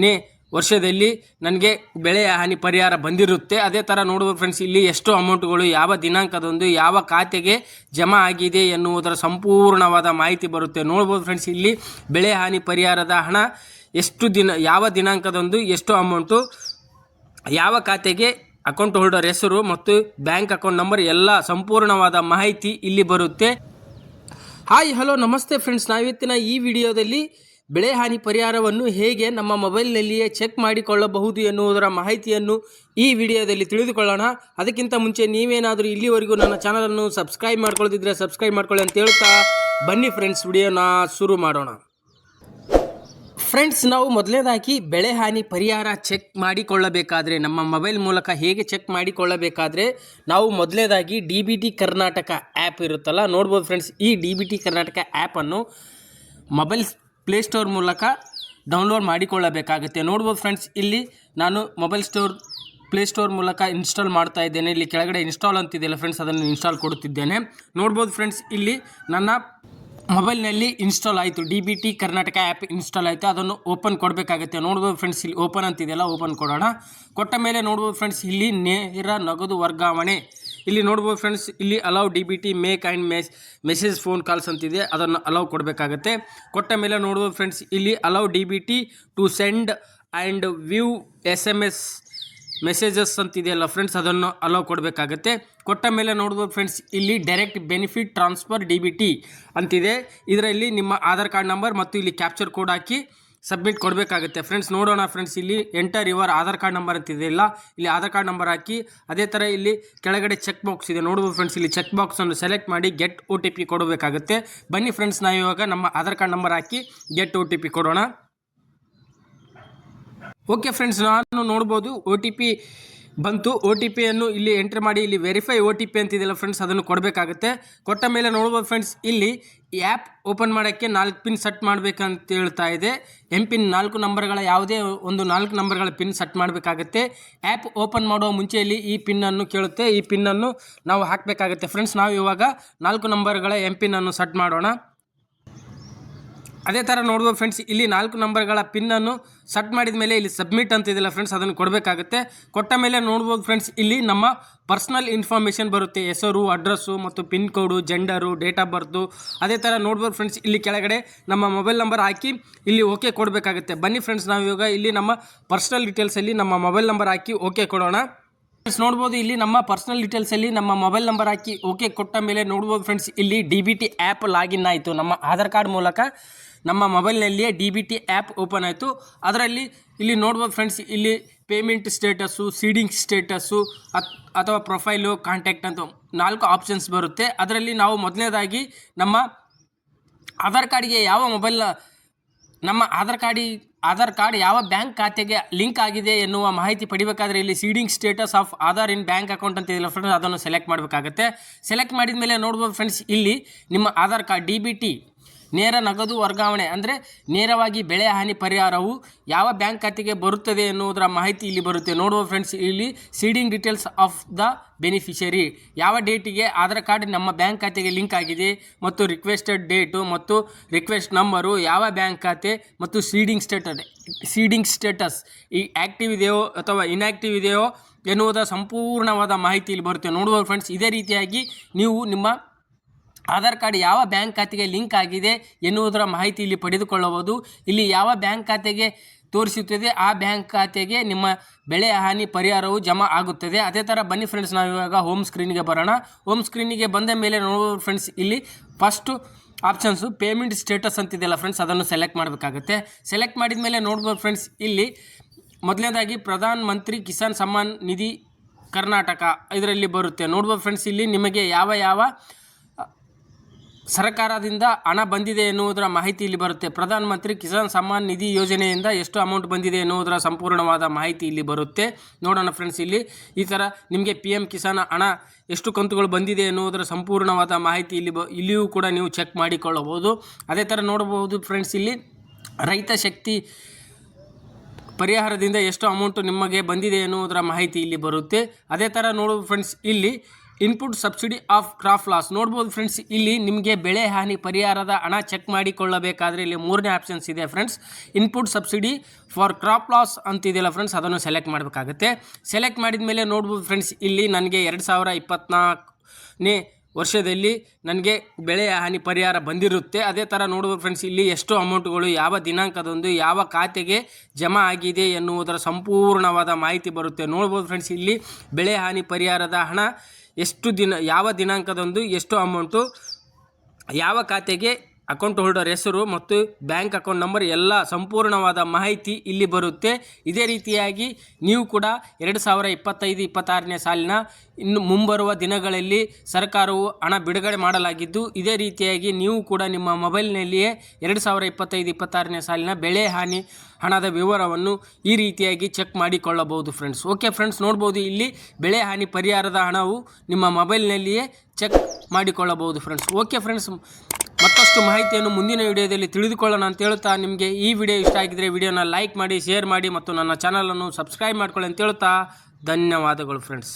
ನೇ ವರ್ಷದಲ್ಲಿ ನನಗೆ ಬೆಳೆ ಹಾನಿ ಪರಿಹಾರ ಬಂದಿರುತ್ತೆ. ಅದೇ ಥರ ನೋಡ್ಬೋದು ಫ್ರೆಂಡ್ಸ್, ಇಲ್ಲಿ ಎಷ್ಟು ಅಮೌಂಟ್ಗಳು ಯಾವ ದಿನಾಂಕದಂದು ಯಾವ ಖಾತೆಗೆ ಜಮಾ ಆಗಿದೆ ಎನ್ನುವುದರ ಸಂಪೂರ್ಣವಾದ ಮಾಹಿತಿ ಬರುತ್ತೆ. ನೋಡ್ಬೋದು ಫ್ರೆಂಡ್ಸ್, ಇಲ್ಲಿ ಬೆಳೆ ಹಾನಿ ಪರಿಹಾರದ ಹಣ ಎಷ್ಟು ಯಾವ ದಿನಾಂಕದಂದು ಎಷ್ಟು ಅಮೌಂಟು ಯಾವ ಖಾತೆಗೆ ಅಕೌಂಟ್ ಹೋಲ್ಡರ್ ಹೆಸರು ಮತ್ತು ಬ್ಯಾಂಕ್ ಅಕೌಂಟ್ ನಂಬರ್ ಎಲ್ಲ ಸಂಪೂರ್ಣವಾದ ಮಾಹಿತಿ ಇಲ್ಲಿ ಬರುತ್ತೆ. ಹಾಯ್ ಹಲೋ ನಮಸ್ತೆ ಫ್ರೆಂಡ್ಸ್, ನಾವಿತ್ತಿನ ಈ ವಿಡಿಯೋದಲ್ಲಿ ಬೆಳೆ ಹಾನಿ ಪರಿಹಾರವನ್ನು ಹೇಗೆ ನಮ್ಮ ಮೊಬೈಲ್ನಲ್ಲಿಯೇ ಚೆಕ್ ಮಾಡಿಕೊಳ್ಳಬಹುದು ಎನ್ನುವುದರ ಮಾಹಿತಿಯನ್ನು ಈ ವಿಡಿಯೋದಲ್ಲಿ ತಿಳಿದುಕೊಳ್ಳೋಣ. ಅದಕ್ಕಿಂತ ಮುಂಚೆ ನೀವೇನಾದರೂ ಇಲ್ಲಿವರೆಗೂ ನನ್ನ ಚಾನಲನ್ನು ಸಬ್ಸ್ಕ್ರೈಬ್ ಮಾಡ್ಕೊಳ್ಳದಿದ್ದರೆ ಸಬ್ಸ್ಕ್ರೈಬ್ ಮಾಡ್ಕೊಳ್ಳಿ ಅಂತ ಹೇಳ್ತಾ ಬನ್ನಿ ಫ್ರೆಂಡ್ಸ್, ವಿಡಿಯೋನ ಶುರು ಮಾಡೋಣ. ಫ್ರೆಂಡ್ಸ್, ನಾವು ಮೊದಲನೇದಾಗಿ ಬೆಳೆ ಹಾನಿ ಪರಿಹಾರ ಚೆಕ್ ಮಾಡಿಕೊಳ್ಳಬೇಕಾದ್ರೆ ನಮ್ಮ ಮೊಬೈಲ್ ಮೂಲಕ ಹೇಗೆ ಚೆಕ್ ಮಾಡಿಕೊಳ್ಳಬೇಕಾದ್ರೆ ನಾವು ಮೊದಲನೇದಾಗಿ DBT ಕರ್ನಾಟಕ ಆ್ಯಪ್ ಇರುತ್ತಲ್ಲ, ನೋಡ್ಬೋದು ಫ್ರೆಂಡ್ಸ್. ಈ DBT ಕರ್ನಾಟಕ ಆ್ಯಪನ್ನು ಮೊಬೈಲ್ ಪ್ಲೇಸ್ಟೋರ್ ಮೂಲಕ ಡೌನ್ಲೋಡ್ ಮಾಡಿಕೊಳ್ಳಬೇಕಾಗುತ್ತೆ. ನೋಡ್ಬೋದು ಫ್ರೆಂಡ್ಸ್, ಇಲ್ಲಿ ನಾನು ಮೊಬೈಲ್ ಪ್ಲೇಸ್ಟೋರ್ ಮೂಲಕ ಇನ್ಸ್ಟಾಲ್ ಮಾಡ್ತಾ ಇದ್ದೇನೆ. ಇಲ್ಲಿ ಕೆಳಗಡೆ ಇನ್ಸ್ಟಾಲ್ ಅಂತಿದೆಯಲ್ಲ ಫ್ರೆಂಡ್ಸ್, ಅದನ್ನು ಇನ್ಸ್ಟಾಲ್ ಕೊಡುತ್ತಿದ್ದೇನೆ. ನೋಡ್ಬೋದು ಫ್ರೆಂಡ್ಸ್, ಇಲ್ಲಿ ನನ್ನ ಮೊಬೈಲ್ನಲ್ಲಿ ಇನ್ಸ್ಟಾಲ್ ಆಯಿತು, DBT ಕರ್ನಾಟಕ ಆ್ಯಪ್ ಇನ್ಸ್ಟಾಲ್ ಆಯಿತು. ಅದನ್ನು ಓಪನ್ ಕೊಡಬೇಕಾಗುತ್ತೆ. ನೋಡ್ಬೋದು ಫ್ರೆಂಡ್ಸ್, ಇಲ್ಲಿ ಓಪನ್ ಅಂತಿದೆಯಲ್ಲ, ಓಪನ್ ಕೊಡೋಣ. ಕೊಟ್ಟ ಮೇಲೆ ನೋಡ್ಬೋದು ಫ್ರೆಂಡ್ಸ್, ಇಲ್ಲಿ ನೇರ ನಗದು ವರ್ಗಾವಣೆ ಇಲ್ಲಿ ನೋಡ್ಬೋದು ಫ್ರೆಂಡ್ಸ್, ಇಲ್ಲಿ allow DBT make and message phone calls ಅಂತಿದೆ, ಅದನ್ನು ಅಲೌ ಕೊಡಬೇಕಾಗುತ್ತೆ. ಕೊಟ್ಟ ಮೇಲೆ ನೋಡ್ಬೋದು ಫ್ರೆಂಡ್ಸ್, ಇಲ್ಲಿ allow DBT to send and view SMS messages ಅಂತಿದೆಯಲ್ಲ ಫ್ರೆಂಡ್ಸ್, ಅದನ್ನು ಅಲೌ ಕೊಡಬೇಕಾಗುತ್ತೆ. ಕೊಟ್ಟ ಮೇಲೆ ನೋಡ್ಬೋದು ಫ್ರೆಂಡ್ಸ್, ಇಲ್ಲಿ ಡೈರೆಕ್ಟ್ ಬೆನಿಫಿಟ್ ಟ್ರಾನ್ಸ್ಫರ್ DBT ಅಂತಿದೆ. ಇದರಲ್ಲಿ ನಿಮ್ಮ ಆಧಾರ್ ಕಾರ್ಡ್ ನಂಬರ್ ಮತ್ತು ಇಲ್ಲಿ ಕ್ಯಾಪ್ಚರ್ ಕೋಡ್ ಹಾಕಿ ಸಬ್ಮಿಟ್ ಕೊಡಬೇಕಾಗುತ್ತೆ. ಫ್ರೆಂಡ್ಸ್ ನೋಡೋಣ ಫ್ರೆಂಡ್ಸ್, ಇಲ್ಲಿ enter your Aadhaar card number ಅಂತಿದೆಯಲ್ಲ, ಇಲ್ಲಿ ಆಧಾರ್ ಕಾರ್ಡ್ ನಂಬರ್ ಹಾಕಿ ಅದೇ ಥರ ಇಲ್ಲಿ ಕೆಳಗಡೆ ಚೆಕ್ ಬಾಕ್ಸ್ ಇದೆ. ನೋಡ್ಬೋದು ಫ್ರೆಂಡ್ಸ್, ಇಲ್ಲಿ ಚೆಕ್ ಬಾಕ್ಸನ್ನು ಸೆಲೆಕ್ಟ್ ಮಾಡಿ ಗೆಟ್ OTP ಕೊಡಬೇಕಾಗುತ್ತೆ. ಬನ್ನಿ ಫ್ರೆಂಡ್ಸ್, ನಾವು ಇವಾಗ ನಮ್ಮ ಆಧಾರ್ ಕಾರ್ಡ್ ನಂಬರ್ ಹಾಕಿ ಗೆಟ್ OTP ಕೊಡೋಣ. ಓಕೆ ಫ್ರೆಂಡ್ಸ್, ನಾನು ನೋಡ್ಬೋದು OTP ಬಂತು. OTPಯನ್ನು ಇಲ್ಲಿ ಎಂಟ್ರ್ ಮಾಡಿ ಇಲ್ಲಿ ವೆರಿಫೈ OTP ಅಂತಿದೆಯಲ್ಲ ಫ್ರೆಂಡ್ಸ್, ಅದನ್ನು ಕೊಡಬೇಕಾಗುತ್ತೆ. ಕೊಟ್ಟ ಮೇಲೆ ನೋಡ್ಬೋದು ಫ್ರೆಂಡ್ಸ್, ಇಲ್ಲಿ ಈ ಆ್ಯಪ್ ಓಪನ್ ಮಾಡೋಕ್ಕೆ 4 ಪಿನ್ ಸೆಟ್ ಮಾಡಬೇಕಂತ ಹೇಳ್ತಾ ಇದೆ. MPIN 4 ನಂಬರ್ಗಳ ಯಾವುದೇ ಒಂದು 4 ನಂಬರ್ಗಳ ಪಿನ್ ಸೆಟ್ ಮಾಡಬೇಕಾಗುತ್ತೆ. ಆ್ಯಪ್ ಓಪನ್ ಮಾಡುವ ಮುಂಚೆಯಲ್ಲಿ ಈ ಪಿನ್ನನ್ನು ಕೇಳುತ್ತೆ, ಈ ಪಿನ್ನನ್ನು ನಾವು ಹಾಕಬೇಕಾಗುತ್ತೆ. ಫ್ರೆಂಡ್ಸ್, ನಾವು ಇವಾಗ 4 ನಂಬರ್ಗಳ MPIN ಅನ್ನು ಸೆಟ್ ಮಾಡೋಣ. ಅದೇ ಥರ ನೋಡ್ಬೋದು ಫ್ರೆಂಡ್ಸ್, ಇಲ್ಲಿ 4 ನಂಬರ್ಗಳ ಪಿನ್ನನ್ನು ಸೆಟ್ ಮಾಡಿದ ಮೇಲೆ ಇಲ್ಲಿ ಸಬ್ಮಿಟ್ ಅಂತಿದೆಯಲ್ಲ ಫ್ರೆಂಡ್ಸ್, ಅದನ್ನು ಕೊಡಬೇಕಾಗುತ್ತೆ. ಕೊಟ್ಟ ಮೇಲೆ ನೋಡ್ಬೋದು ಫ್ರೆಂಡ್ಸ್, ಇಲ್ಲಿ ನಮ್ಮ ಪರ್ಸ್ನಲ್ ಇನ್ಫಾರ್ಮೇಷನ್ ಬರುತ್ತೆ, ಹೆಸರು, ಅಡ್ರೆಸ್ಸು ಮತ್ತು pin code, gender, date of birth. ಅದೇ ಥರ ನೋಡ್ಬೋದು ಫ್ರೆಂಡ್ಸ್, ಇಲ್ಲಿ ಕೆಳಗಡೆ ನಮ್ಮ ಮೊಬೈಲ್ ನಂಬರ್ ಹಾಕಿ ಇಲ್ಲಿ ಓಕೆ ಕೊಡಬೇಕಾಗುತ್ತೆ. ಬನ್ನಿ ಫ್ರೆಂಡ್ಸ್, ನಾವು ಇವಾಗ ಇಲ್ಲಿ ನಮ್ಮ ಪರ್ಸ್ನಲ್ ಡೀಟೇಲ್ಸಲ್ಲಿ ನಮ್ಮ ಮೊಬೈಲ್ ನಂಬರ್ ಹಾಕಿ ಓಕೆ ಕೊಡೋಣ. ಫ್ರೆಂಡ್ಸ್ ನೋಡ್ಬೋದು, ಇಲ್ಲಿ ನಮ್ಮ ಪರ್ಸನಲ್ ಡೀಟೇಲ್ಸಲ್ಲಿ ನಮ್ಮ ಮೊಬೈಲ್ ನಂಬರ್ ಹಾಕಿ ಓಕೆ ಕೊಟ್ಟ ಮೇಲೆ ನೋಡ್ಬೋದು ಫ್ರೆಂಡ್ಸ್, ಇಲ್ಲಿ DBT ಆ್ಯಪ್ ಲಾಗಿನ್ ಆಯಿತು. ನಮ್ಮ ಆಧಾರ್ ಕಾರ್ಡ್ ಮೂಲಕ ನಮ್ಮ ಮೊಬೈಲ್ನಲ್ಲಿಯೇ DBT ಆ್ಯಪ್ ಓಪನ್ ಆಯಿತು. ಅದರಲ್ಲಿ ಇಲ್ಲಿ ನೋಡ್ಬೋದು ಫ್ರೆಂಡ್ಸ್, ಇಲ್ಲಿ ಪೇಮೆಂಟ್ ಸ್ಟೇಟಸ್ಸು, ಸೀಡಿಂಗ್ ಸ್ಟೇಟಸ್ಸು ಅಥವಾ ಪ್ರೊಫೈಲು, ಕಾಂಟ್ಯಾಕ್ಟ್ ಅಂತ 4 ಆಪ್ಷನ್ಸ್ ಬರುತ್ತೆ. ಅದರಲ್ಲಿ ನಾವು ಮೊದಲನೇದಾಗಿ ನಮ್ಮ ಆಧಾರ್ ಕಾರ್ಡಿಗೆ ಯಾವ ನಮ್ಮ ಆಧಾರ್ ಕಾರ್ಡ್ ಯಾವ ಬ್ಯಾಂಕ್ ಖಾತೆಗೆ ಲಿಂಕ್ ಆಗಿದೆ ಎನ್ನುವ ಮಾಹಿತಿ ಪಡಿಬೇಕಾದ್ರೆ ಇಲ್ಲಿ seeding status of Aadhaar in bank account ಅಂತ ಇದೆಯಲ್ಲ ಫ್ರೆಂಡ್ಸ್, ಅದನ್ನು ಸೆಲೆಕ್ಟ್ ಮಾಡಬೇಕಾಗುತ್ತೆ. ಸೆಲೆಕ್ಟ್ ಮಾಡಿದ ಮೇಲೆ ನೋಡ್ಬೋದು ಫ್ರೆಂಡ್ಸ್, ಇಲ್ಲಿ ನಿಮ್ಮ ಆಧಾರ್ ಕಾರ್ಡ್ DBT ನೇರ ನಗದು ವರ್ಗಾವಣೆ ಅಂದರೆ ನೇರವಾಗಿ ಬೆಳೆ ಹಾನಿ ಪರಿಹಾರವು ಯಾವ ಬ್ಯಾಂಕ್ ಖಾತೆಗೆ ಬರುತ್ತದೆ ಎನ್ನುವುದರ ಮಾಹಿತಿ ಇಲ್ಲಿ ಬರುತ್ತೆ. ನೋಡ್ಬೋದು ಫ್ರೆಂಡ್ಸ್, ಇಲ್ಲಿ seeding details of the beneficiary ಯಾವ ಡೇಟಿಗೆ ಆಧಾರ್ ಕಾರ್ಡ್ ನಮ್ಮ ಬ್ಯಾಂಕ್ ಖಾತೆಗೆ ಲಿಂಕ್ ಆಗಿದೆ ಮತ್ತು ರಿಕ್ವೆಸ್ಟೆಡ್ ಡೇಟು ಮತ್ತು ರಿಕ್ವೆಸ್ಟ್ ನಂಬರು, ಯಾವ ಬ್ಯಾಂಕ್ ಖಾತೆ ಮತ್ತು ಸೀಡಿಂಗ್ ಸ್ಟೇಟಸ್ ಈ ಆ್ಯಕ್ಟಿವ್ ಇದೆಯೋ ಅಥವಾ ಇನ್ಆ್ಯಕ್ಟಿವ್ ಇದೆಯೋ ಎನ್ನುವುದರ ಸಂಪೂರ್ಣವಾದ ಮಾಹಿತಿ ಇಲ್ಲಿ ಬರುತ್ತೆ. ನೋಡ್ಬೋದು ಫ್ರೆಂಡ್ಸ್, ಇದೇ ರೀತಿಯಾಗಿ ನೀವು ನಿಮ್ಮ ಆಧಾರ್ ಕಾರ್ಡ್ ಯಾವ ಬ್ಯಾಂಕ್ ಖಾತೆಗೆ ಲಿಂಕ್ ಆಗಿದೆ ಎನ್ನುವುದರ ಮಾಹಿತಿ ಇಲ್ಲಿ ಪಡೆದುಕೊಳ್ಳಬಹುದು. ಇಲ್ಲಿ ಯಾವ ಬ್ಯಾಂಕ್ ಖಾತೆಗೆ ತೋರಿಸುತ್ತದೆ ಆ ಬ್ಯಾಂಕ್ ಖಾತೆಗೆ ನಿಮ್ಮ ಬೆಳೆ ಹಾನಿ ಪರಿಹಾರವು ಜಮಾ ಆಗುತ್ತದೆ. ಅದೇ ಥರ ಬನ್ನಿ ಫ್ರೆಂಡ್ಸ್, ನಾವು ಇವಾಗ ಹೋಮ್ ಸ್ಕ್ರೀನ್ಗೆ ಬರೋಣ. ಹೋಮ್ ಸ್ಕ್ರೀನಿಗೆ ಬಂದ ಮೇಲೆ ನೋಡ್ಬೋದು ಫ್ರೆಂಡ್ಸ್, ಇಲ್ಲಿ ಫಸ್ಟು ಆಪ್ಷನ್ಸು ಪೇಮೆಂಟ್ ಸ್ಟೇಟಸ್ ಅಂತಿದೆಯಲ್ಲ ಫ್ರೆಂಡ್ಸ್, ಅದನ್ನು ಸೆಲೆಕ್ಟ್ ಮಾಡಬೇಕಾಗುತ್ತೆ. ಸೆಲೆಕ್ಟ್ ಮಾಡಿದ ಮೇಲೆ ನೋಡ್ಬೋದು ಫ್ರೆಂಡ್ಸ್, ಇಲ್ಲಿ ಮೊದಲನೇದಾಗಿ ಪ್ರಧಾನ ಮಂತ್ರಿ ಕಿಸಾನ್ ಸಮ್ಮಾನ್ ನಿಧಿ ಕರ್ನಾಟಕ ಇದರಲ್ಲಿ ಬರುತ್ತೆ. ನೋಡ್ಬೋದು ಫ್ರೆಂಡ್ಸ್, ಇಲ್ಲಿ ನಿಮಗೆ ಯಾವ ಸರ್ಕಾರದಿಂದ ಹಣ ಬಂದಿದೆ ಎನ್ನುವುದರ ಮಾಹಿತಿ ಇಲ್ಲಿ ಬರುತ್ತೆ. ಪ್ರಧಾನ ಮಂತ್ರಿ ಕಿಸಾನ್ ಸಮ್ಮಾನ್ ನಿಧಿ ಯೋಜನೆಯಿಂದ ಎಷ್ಟು ಅಮೌಂಟ್ ಬಂದಿದೆ ಎನ್ನುವುದರ ಸಂಪೂರ್ಣವಾದ ಮಾಹಿತಿ ಇಲ್ಲಿ ಬರುತ್ತೆ. ನೋಡೋಣ ಫ್ರೆಂಡ್ಸ್, ಇಲ್ಲಿ ಈ ಥರ ನಿಮಗೆ PM ಕಿಸಾನ್ ಹಣ ಎಷ್ಟು ಕಂತುಗಳು ಬಂದಿದೆ ಎನ್ನುವುದರ ಸಂಪೂರ್ಣವಾದ ಮಾಹಿತಿ ಇಲ್ಲಿಯೂ ಕೂಡ ನೀವು ಚೆಕ್ ಮಾಡಿಕೊಳ್ಳಬಹುದು. ಅದೇ ಥರ ನೋಡಬಹುದು ಫ್ರೆಂಡ್ಸ್, ಇಲ್ಲಿ ರೈತ ಶಕ್ತಿ ಪರಿಹಾರದಿಂದ ಎಷ್ಟು ಅಮೌಂಟು ನಿಮಗೆ ಬಂದಿದೆ ಎನ್ನುವುದರ ಮಾಹಿತಿ ಇಲ್ಲಿ ಬರುತ್ತೆ. ಅದೇ ಥರ ನೋಡಬಹುದು ಫ್ರೆಂಡ್ಸ್, ಇಲ್ಲಿ input subsidy of crop loss ನೋಡ್ಬೋದು ಫ್ರೆಂಡ್ಸ್. ಇಲ್ಲಿ ನಿಮಗೆ ಬೆಳೆ ಹಾನಿ ಪರಿಹಾರದ ಹಣ ಚೆಕ್ ಮಾಡಿಕೊಳ್ಳಬೇಕಾದ್ರೆ ಇಲ್ಲಿ 3ನೇ ಆಪ್ಷನ್ಸ್ ಇದೆ friends. Input subsidy for crop loss ಅಂತಿದೆಯಲ್ಲ ಫ್ರೆಂಡ್ಸ್, ಅದನ್ನು ಸೆಲೆಕ್ಟ್ ಮಾಡಬೇಕಾಗುತ್ತೆ. ಸೆಲೆಕ್ಟ್ ಮಾಡಿದ ಮೇಲೆ ನೋಡ್ಬೋದು ಫ್ರೆಂಡ್ಸ್, ಇಲ್ಲಿ ನನಗೆ 2024ನೇ ವರ್ಷದಲ್ಲಿ ನನಗೆ ಬೆಳೆ ಹಾನಿ ಪರಿಹಾರ ಬಂದಿರುತ್ತೆ. ಅದೇ ಥರ ನೋಡ್ಬೋದು ಫ್ರೆಂಡ್ಸ್, ಇಲ್ಲಿ ಎಷ್ಟು ಅಮೌಂಟ್ಗಳು ಯಾವ ದಿನಾಂಕದಂದು ಯಾವ ಖಾತೆಗೆ ಜಮಾ ಆಗಿದೆ ಎನ್ನುವುದರ ಸಂಪೂರ್ಣವಾದ ಮಾಹಿತಿ ಬರುತ್ತೆ. ನೋಡ್ಬೋದು ಫ್ರೆಂಡ್ಸ್, ಇಲ್ಲಿ ಬೆಳೆ ಹಾನಿ ಪರಿಹಾರದ ಹಣ ಎಷ್ಟು ಯಾವ ದಿನಾಂಕದಂದು ಎಷ್ಟು ಅಮೌಂಟು ಯಾವ ಖಾತೆಗೆ ಅಕೌಂಟ್ ಹೋಲ್ಡರ್ ಹೆಸರು ಮತ್ತು ಬ್ಯಾಂಕ್ ಅಕೌಂಟ್ ನಂಬರ್ ಎಲ್ಲ ಸಂಪೂರ್ಣವಾದ ಮಾಹಿತಿ ಇಲ್ಲಿ ಬರುತ್ತೆ. ಇದೇ ರೀತಿಯಾಗಿ ನೀವು ಕೂಡ 2025-26ನೇ ಸಾಲಿನ ಇನ್ನು ಮುಂಬರುವ ದಿನಗಳಲ್ಲಿ ಸರ್ಕಾರವು ಹಣ ಬಿಡುಗಡೆ ಮಾಡಲಾಗಿದ್ದು, ಇದೇ ರೀತಿಯಾಗಿ ನೀವು ಕೂಡ ನಿಮ್ಮ ಮೊಬೈಲ್ನಲ್ಲಿಯೇ 2025-26ನೇ ಸಾಲಿನ ಬೆಳೆ ಹಾನಿ ಹಣದ ವಿವರವನ್ನು ಈ ರೀತಿಯಾಗಿ ಚೆಕ್ ಮಾಡಿಕೊಳ್ಳಬಹುದು ಫ್ರೆಂಡ್ಸ್. ಓಕೆ ಫ್ರೆಂಡ್ಸ್, ನೋಡ್ಬೋದು ಇಲ್ಲಿ ಬೆಳೆ ಹಾನಿ ಪರಿಹಾರದ ಹಣವು ನಿಮ್ಮ ಮೊಬೈಲ್ನಲ್ಲಿಯೇ ಚೆಕ್ ಮಾಡಿಕೊಳ್ಳಬಹುದು ಫ್ರೆಂಡ್ಸ್. ಓಕೆ ಫ್ರೆಂಡ್ಸ್, ಮತ್ತಷ್ಟು ಮಾಹಿತಿಯನ್ನು ಮುಂದಿನ ವಿಡಿಯೋದಲ್ಲಿ ತಿಳಿದುಕೊಳ್ಳೋಣ ಅಂತ ಹೇಳುತ್ತಾ, ನಿಮಗೆ ಈ ವಿಡಿಯೋ ಇಷ್ಟ ಆಗಿದ್ದರೆ ವಿಡಿಯೋನ ಲೈಕ್ ಮಾಡಿ, ಶೇರ್ ಮಾಡಿ ಮತ್ತು ನನ್ನ ಚಾನಲನ್ನು ಸಬ್ಸ್ಕ್ರೈಬ್ ಮಾಡ್ಕೊಳ್ಳಿ ಅಂತ ಹೇಳುತ್ತಾ ಧನ್ಯವಾದಗಳು ಫ್ರೆಂಡ್ಸ್.